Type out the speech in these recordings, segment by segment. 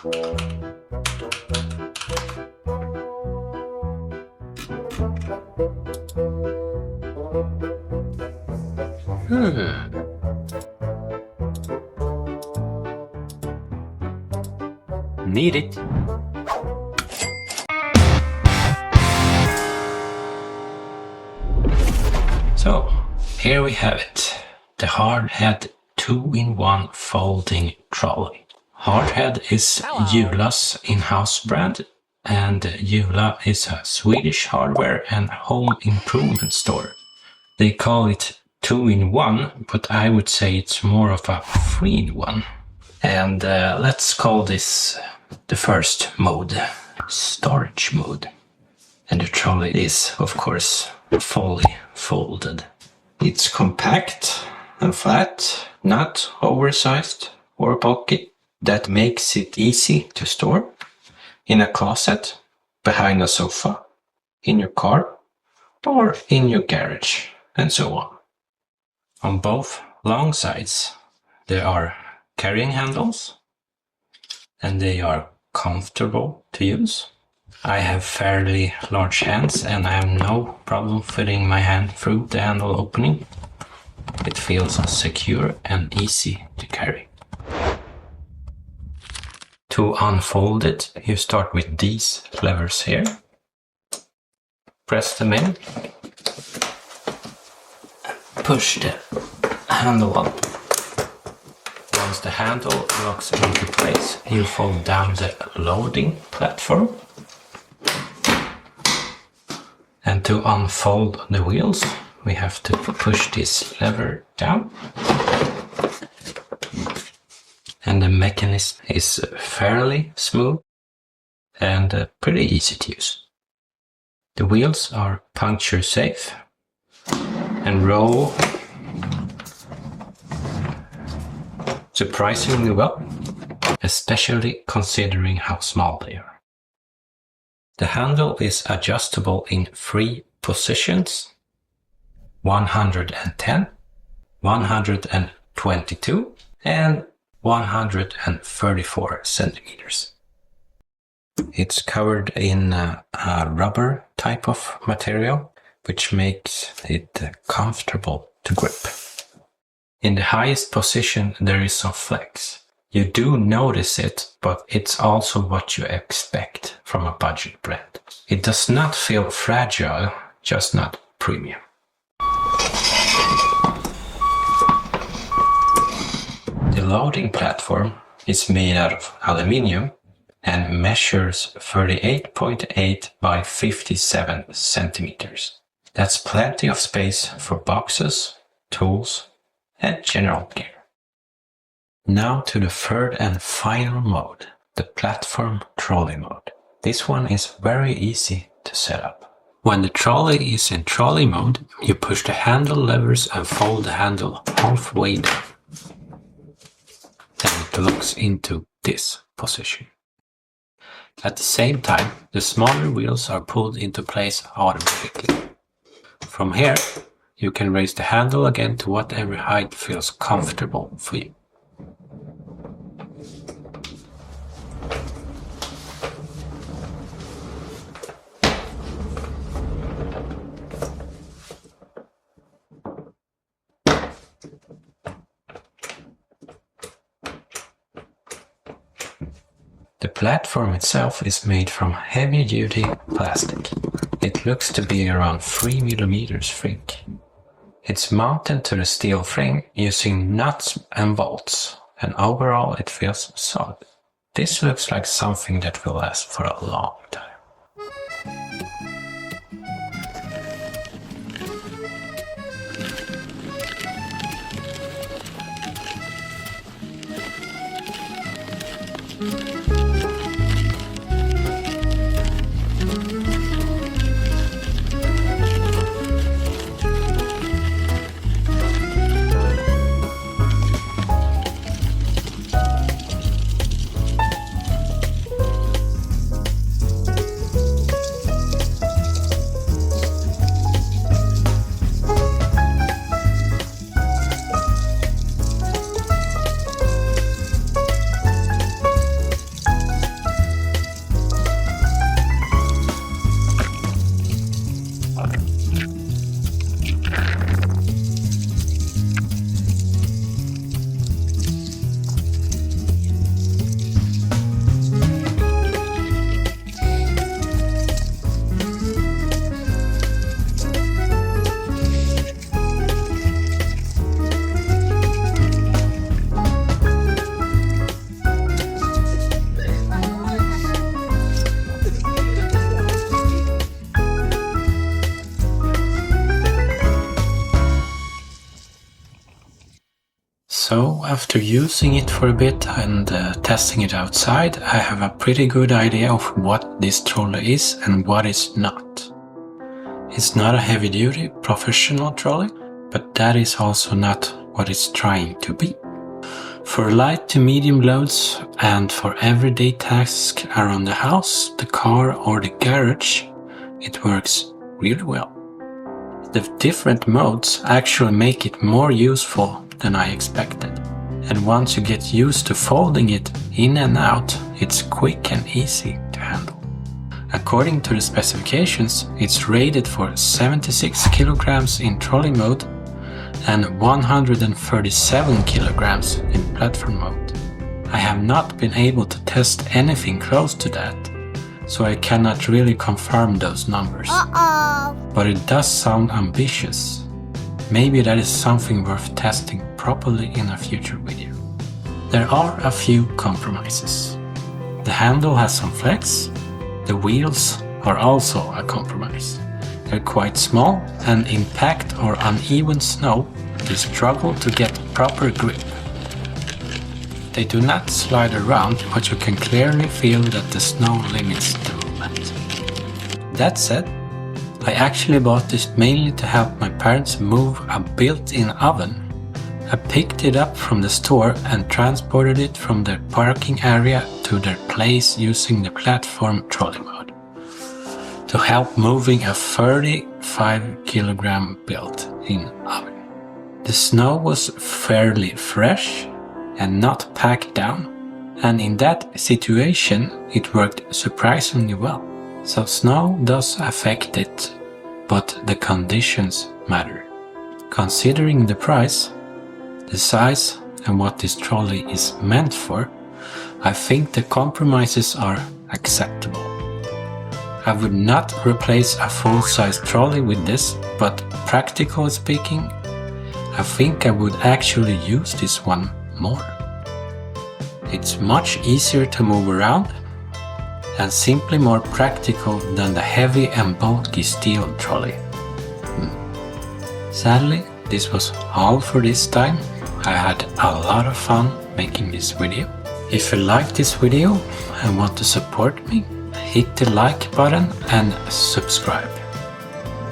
Need it. So, here we have it. The Hardhead 2-in-1 folding trolley. Hardhead is Jula's in-house brand, and Jula is a Swedish hardware and home improvement store. They call it 2-in-1, but I would say it's more of a 3-in-1. And let's call this the first mode, storage mode. And the trolley is, of course, fully folded. It's compact and flat, not oversized or bulky. That makes it easy to store in a closet, behind a sofa, in your car, or in your garage, and so on. On both long sides, there are carrying handles, and they are comfortable to use. I have fairly large hands and I have no problem fitting my hand through the handle opening. It feels secure and easy to carry. To unfold it, you start with these levers here. Press them in. Push the handle up. Once the handle locks into place, you fold down the loading platform. And to unfold the wheels, we have to push this lever down. And the mechanism is fairly smooth and pretty easy to use. The wheels are puncture safe and roll surprisingly well, especially considering how small they are. The handle is adjustable in 3 positions: 110, 122 and 134 centimeters. It's covered in a rubber type of material, which makes it comfortable to grip. In the highest position there is some flex. You do notice it, but it's also what you expect from a budget brand. It does not feel fragile, just not premium. The loading platform is made out of aluminium and measures 38.8 by 57 centimeters. That's plenty of space for boxes, tools, and general gear. Now to the third and final mode, the platform trolley mode. This one is very easy to set up. When the trolley is in trolley mode, you push the handle levers and fold the handle halfway down. Then it locks into this position. At the same time, the smaller wheels are pulled into place automatically. From here, you can raise the handle again to whatever height feels comfortable for you. The platform itself is made from heavy-duty plastic. It looks to be around 3 millimeters thick. It's mounted to the steel frame using nuts and bolts, and overall it feels solid. This looks like something that will last for a long time. after using it for a bit and testing it outside, I have a pretty good idea of what this trolley is and what it's not. It's not a heavy-duty professional trolley, but that is also not what it's trying to be. For light to medium loads and for everyday tasks around the house, the car or the garage, it works really well. The different modes actually make it more useful than I expected. And once you get used to folding it in and out, it's quick and easy to handle. According to the specifications, it's rated for 76 kilograms in trolley mode and 137 kilograms in platform mode. I have not been able to test anything close to that, so I cannot really confirm those numbers. But it does sound ambitious. Maybe that is something worth testing properly in a future video. There are a few compromises. The handle has some flex. The wheels are also a compromise. They're quite small, and in packed or uneven snow, you struggle to get proper grip. They do not slide around, but you can clearly feel that the snow limits the movement. That said, I actually bought this mainly to help my parents move a built-in oven. I picked it up from the store and transported it from their parking area to their place using the platform trolley mode to help moving a 35 kilogram built-in oven. The snow was fairly fresh and not packed down, and in that situation it worked surprisingly well. So snow does affect it, but the conditions matter. Considering the price, the size and what this trolley is meant for, I think the compromises are acceptable. I would not replace a full-size trolley with this, but practically speaking, I think I would actually use this one more. It's much easier to move around and simply more practical than the heavy and bulky steel trolley. Sadly, this was all for this time. I had a lot of fun making this video. If you liked this video and want to support me, hit the like button and subscribe.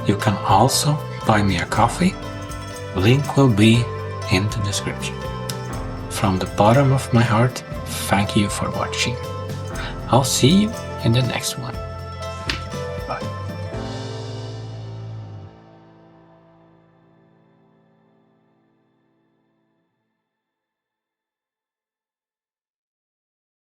You can also buy me a coffee. Link will be in the description. From the bottom of my heart, thank you for watching. I'll see you in the next one.